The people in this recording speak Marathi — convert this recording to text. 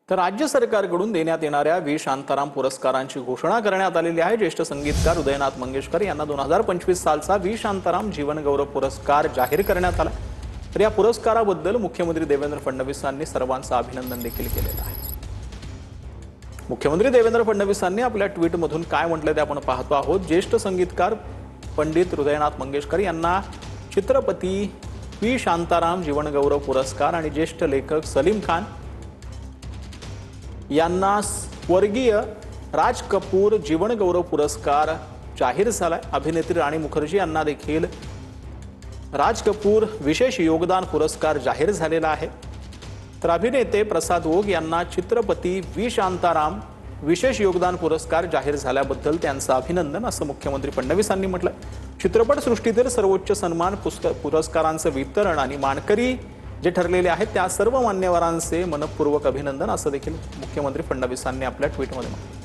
तर राज्य सरकारकडून देण्यात येणाऱ्या व्ही शांताराम पुरस्कारांची घोषणा करण्यात आलेली आहे। ज्येष्ठ संगीतकार उदयनाथ मंगेशकर यांना 2025 सालचा व्ही शांताराम जीवनगौरव पुरस्कार जाहीर करण्यात आला। तर या पुरस्काराबद्दल मुख्यमंत्री देवेंद्र फडणवीसांनी सर्वांचं अभिनंदन देखील केलेलं आहे। मुख्यमंत्री देवेंद्र फडणवीसांनी आपल्या ट्विटमधून काय म्हटलं ते आपण पाहतो आहोत। ज्येष्ठ संगीतकार पंडित हृदयनाथ मंगेशकर यांना चित्रपती व्ही शांताराम जीवनगौरव पुरस्कार आणि ज्येष्ठ लेखक सलीम खान यांना स्वर्गीय राज कपूर जीवनगौरव पुरस्कार जाहीर झालाय। अभिनेत्री राणी मुखर्जी यांना देखील राज कपूर विशेष योगदान पुरस्कार जाहीर झालेला आहे। तर अभिनेते प्रसाद ओक यांना चित्रपती व्ही शांताराम विशेष योगदान पुरस्कार जाहीर झाल्याबद्दल त्यांचं अभिनंदन असं मुख्यमंत्री फडणवीसांनी म्हटलं। चित्रपटसृष्टीतील सर्वोच्च सन्मान पुरस्कारांचं वितरण आणि मानकरी जे ठरलेले आहेत त्या सर्व मान्यवरांचे मनपूर्वक अभिनंदन असं देखील मुख्यमंत्री फडणवीसांनी आपल्या ट्विटमध्ये म्हटलं।